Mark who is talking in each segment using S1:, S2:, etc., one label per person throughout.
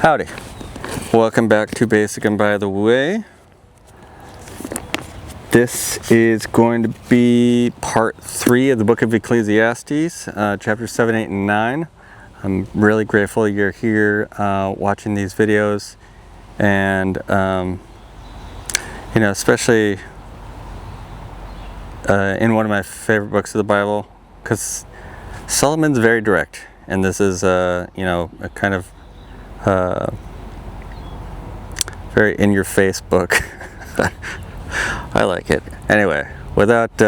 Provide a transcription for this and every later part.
S1: Howdy. Welcome back to Basic and By the Way. This is going to be part 3 of the book of Ecclesiastes, chapters 7, 8, and 9. I'm really grateful you're here watching these videos, and especially in one of my favorite books of the Bible, because Solomon's very direct, and this is a kind of very in-your-face book. I like it. Anyway, without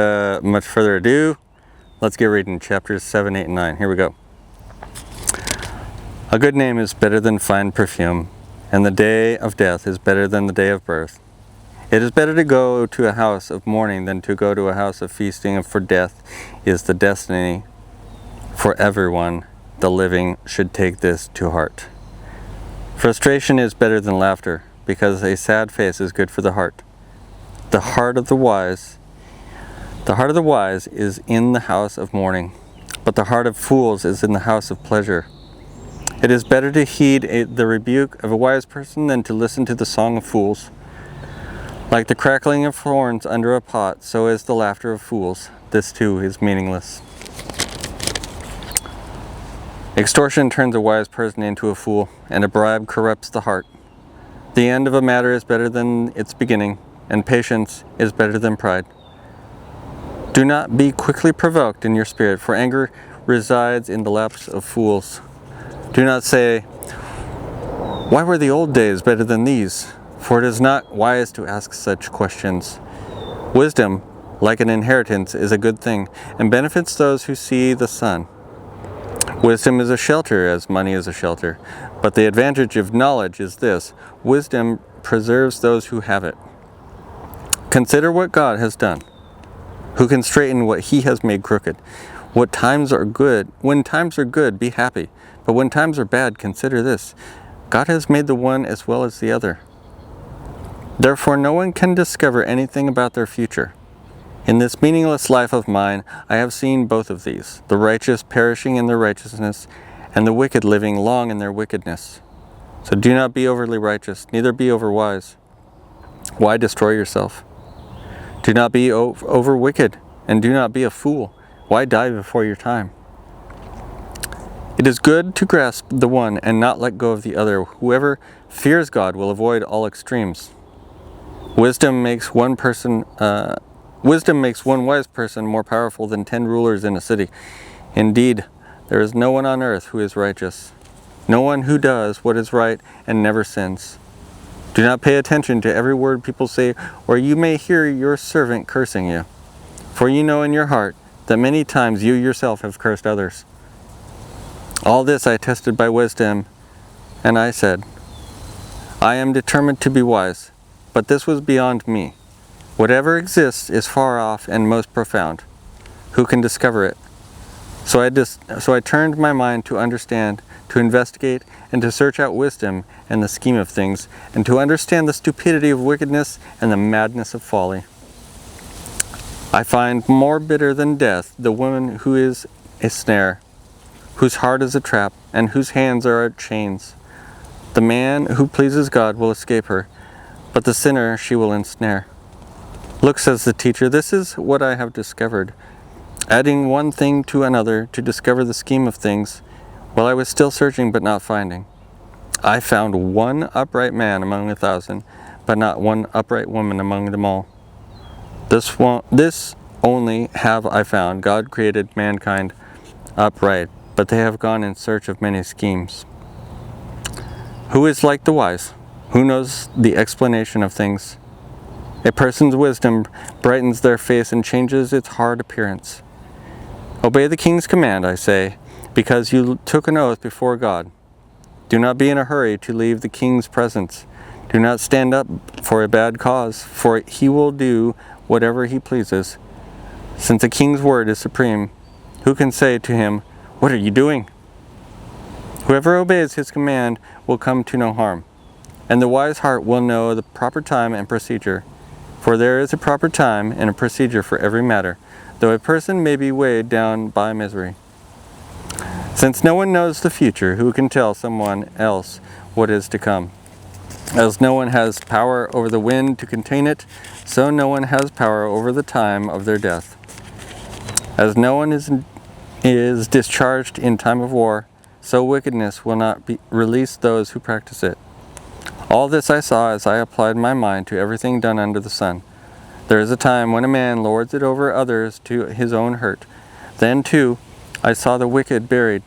S1: much further ado, let's get reading chapters 7, 8, and 9. Here we go. A good name is better than fine perfume, and the day of death is better than the day of birth. It is better to go to a house of mourning than to go to a house of feasting, for death is the destiny for everyone. The living should take this to heart. Frustration is better than laughter, because a sad face is good for the heart. The heart of the wise is in the house of mourning, but the heart of fools is in the house of pleasure. It is better to heed the rebuke of a wise person than to listen to the song of fools. Like the crackling of thorns under a pot, so is the laughter of fools. This too is meaningless. Extortion turns a wise person into a fool, and a bribe corrupts the heart. The end of a matter is better than its beginning, and patience is better than pride. Do not be quickly provoked in your spirit, for anger resides in the laps of fools. Do not say, "Why were the old days better than these?" For it is not wise to ask such questions. Wisdom, like an inheritance, is a good thing, and benefits those who see the sun. Wisdom is a shelter, as money is a shelter. But the advantage of knowledge is this: wisdom preserves those who have it. Consider what God has done. Who can straighten what He has made crooked? When times are good, be happy. But when times are bad, consider this: God has made the one as well as the other. Therefore no one can discover anything about their future. In this meaningless life of mine, I have seen both of these, the righteous perishing in their righteousness, and the wicked living long in their wickedness. So do not be overly righteous, neither be overwise. Why destroy yourself? Do not be over wicked, and do not be a fool. Why die before your time? It is good to grasp the one and not let go of the other. Whoever fears God will avoid all extremes. Wisdom makes one wise person more powerful than 10 rulers in a city. Indeed, there is no one on earth who is righteous, no one who does what is right and never sins. Do not pay attention to every word people say, or you may hear your servant cursing you. For you know in your heart that many times you yourself have cursed others. All this I tested by wisdom, and I said, I am determined to be wise, but this was beyond me. Whatever exists is far off and most profound. Who can discover it? So I turned my mind to understand, to investigate, and to search out wisdom and the scheme of things, and to understand the stupidity of wickedness and the madness of folly. I find more bitter than death the woman who is a snare, whose heart is a trap, and whose hands are chains. The man who pleases God will escape her, but the sinner she will ensnare. Look, says the teacher, this is what I have discovered. Adding one thing to another to discover the scheme of things, while I was still searching but not finding. I found one upright man among 1,000, but not one upright woman among them all. This only have I found: God created mankind upright, but they have gone in search of many schemes. Who is like the wise? Who knows the explanation of things? A person's wisdom brightens their face and changes its hard appearance. Obey the king's command, I say, because you took an oath before God. Do not be in a hurry to leave the king's presence. Do not stand up for a bad cause, for he will do whatever he pleases. Since the king's word is supreme, who can say to him, "What are you doing?" Whoever obeys his command will come to no harm, and the wise heart will know the proper time and procedure. For there is a proper time and a procedure for every matter, though a person may be weighed down by misery. Since no one knows the future, who can tell someone else what is to come? As no one has power over the wind to contain it, so no one has power over the time of their death. As no one is discharged in time of war, so wickedness will not release those who practice it. All this I saw as I applied my mind to everything done under the sun. There is a time when a man lords it over others to his own hurt. Then, too, I saw the wicked buried.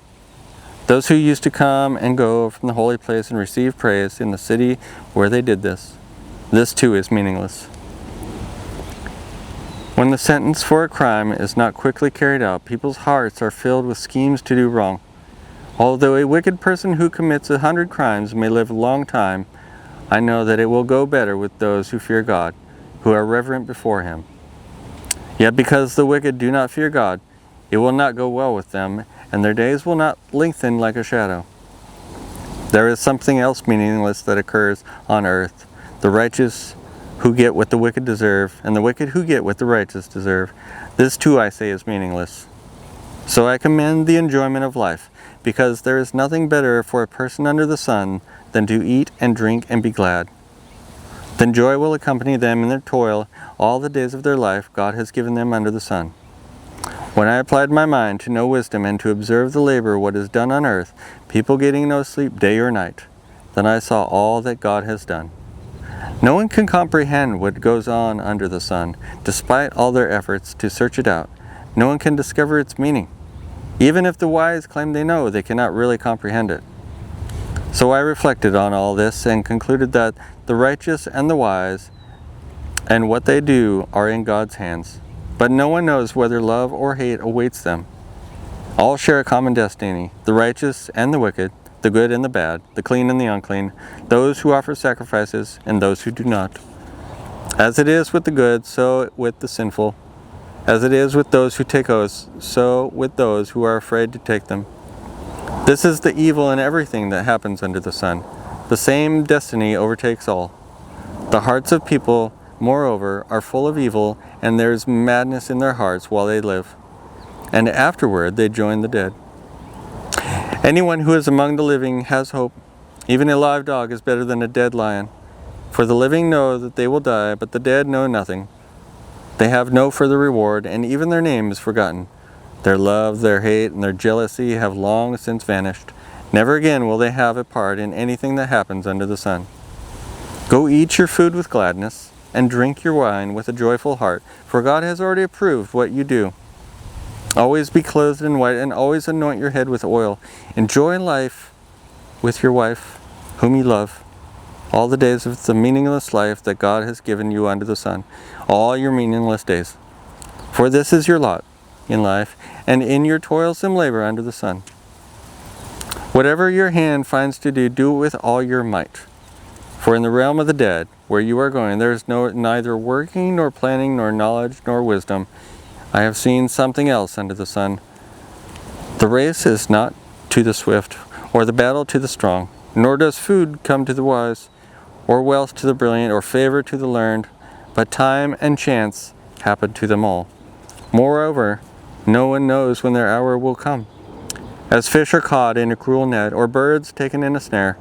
S1: Those who used to come and go from the holy place and receive praise in the city where they did this. This too is meaningless. When the sentence for a crime is not quickly carried out, people's hearts are filled with schemes to do wrong. Although a wicked person who commits 100 crimes may live a long time, I know that it will go better with those who fear God, who are reverent before Him. Yet because the wicked do not fear God, it will not go well with them, and their days will not lengthen like a shadow. There is something else meaningless that occurs on earth. The righteous who get what the wicked deserve, and the wicked who get what the righteous deserve. This too I say is meaningless. So I commend the enjoyment of life, because there is nothing better for a person under the sun than to eat and drink and be glad. Then joy will accompany them in their toil all the days of their life God has given them under the sun. When I applied my mind to know wisdom and to observe the labor what is done on earth, people getting no sleep day or night, then I saw all that God has done. No one can comprehend what goes on under the sun, despite all their efforts to search it out. No one can discover its meaning. Even if the wise claim they know, they cannot really comprehend it. So I reflected on all this and concluded that the righteous and the wise and what they do are in God's hands. But no one knows whether love or hate awaits them. All share a common destiny, the righteous and the wicked, the good and the bad, the clean and the unclean, those who offer sacrifices and those who do not. As it is with the good, so with the sinful. As it is with those who take oaths, so with those who are afraid to take them. This is the evil in everything that happens under the sun. The same destiny overtakes all. The hearts of people, moreover, are full of evil, and there is madness in their hearts while they live. And afterward they join the dead. Anyone who is among the living has hope. Even a live dog is better than a dead lion. For the living know that they will die, but the dead know nothing. They have no further reward, and even their name is forgotten. Their love, their hate, and their jealousy have long since vanished. Never again will they have a part in anything that happens under the sun. Go eat your food with gladness, and drink your wine with a joyful heart, for God has already approved what you do. Always be clothed in white, and always anoint your head with oil. Enjoy life with your wife, whom you love, all the days of the meaningless life that God has given you under the sun, all your meaningless days. For this is your lot in life, and in your toilsome labor under the sun. Whatever your hand finds to do, do it with all your might. For in the realm of the dead, where you are going, there is neither working, nor planning, nor knowledge, nor wisdom. I have seen something else under the sun. The race is not to the swift, or the battle to the strong, nor does food come to the wise, or wealth to the brilliant, or favor to the learned, but time and chance happen to them all. Moreover, no one knows when their hour will come. As fish are caught in a cruel net, or birds taken in a snare,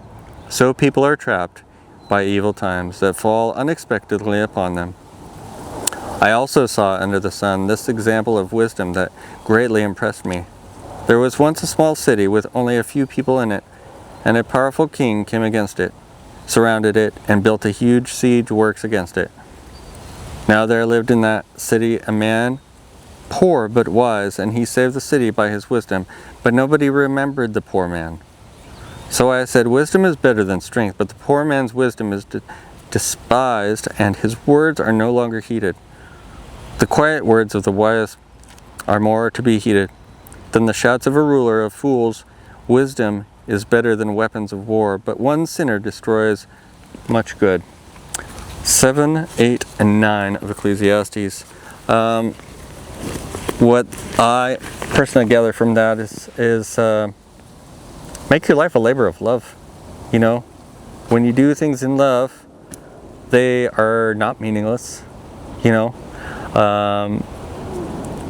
S1: so people are trapped by evil times that fall unexpectedly upon them. I also saw under the sun this example of wisdom that greatly impressed me. There was once a small city with only a few people in it, and a powerful king came against it, surrounded it, and built a huge siege works against it. Now there lived in that city a man, poor but wise, and he saved the city by his wisdom, but nobody remembered the poor man. So I said, wisdom is better than strength, but the poor man's wisdom is despised, and his words are no longer heeded. The quiet words of the wise are more to be heeded than the shouts of a ruler of fools. Wisdom is better than weapons of war, but one sinner destroys much good. 7, 8, and 9 of Ecclesiastes. What I personally gather from that is make your life a labor of love. You know, when you do things in love, they are not meaningless. You know,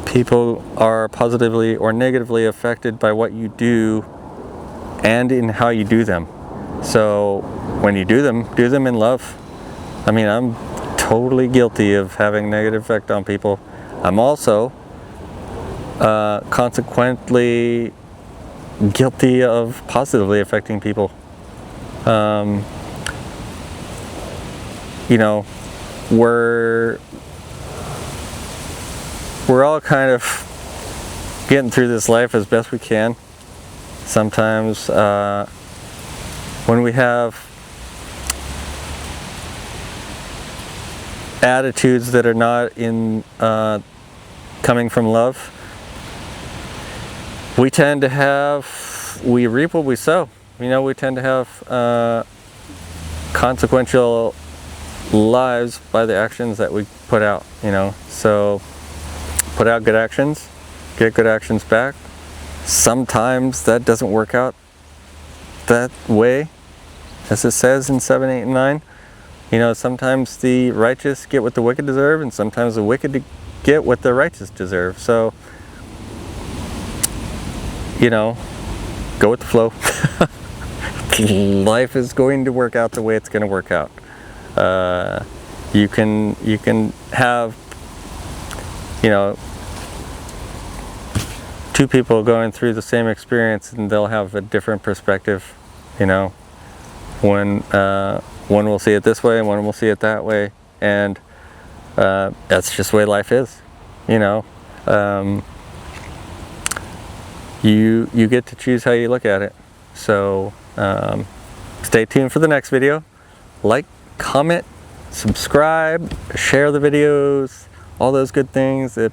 S1: people are positively or negatively affected by what you do and in how you do them. So when you do them in love. I mean, I'm totally guilty of having negative effect on people. I'm also consequently guilty of positively affecting people. You know, we're all kind of getting through this life as best we can. Sometimes when we have attitudes that are not in coming from love, we tend to have, we reap what we sow. You know, we tend to have consequential lives by the actions that we put out, you know. So put out good actions, get good actions back. Sometimes that doesn't work out that way, as it says in 7, 8, and 9. You know, sometimes the righteous get what the wicked deserve, and sometimes the wicked get what the righteous deserve. So, you know, go with the flow. Life is going to work out the way it's going to work out. You can have, you know, two people going through the same experience, and they'll have a different perspective. You know, one will see it this way, and one will see it that way, and that's just the way life is. You know, you get to choose how you look at it. So stay tuned for the next video. Like, comment, subscribe, share the videos, all those good things that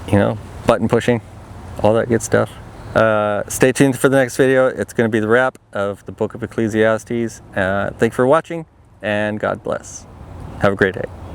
S1: you know, button pushing, all that good stuff. Stay tuned for the next video. It's going to be the wrap of the book of Ecclesiastes. Thanks for watching, and God bless. Have a great day.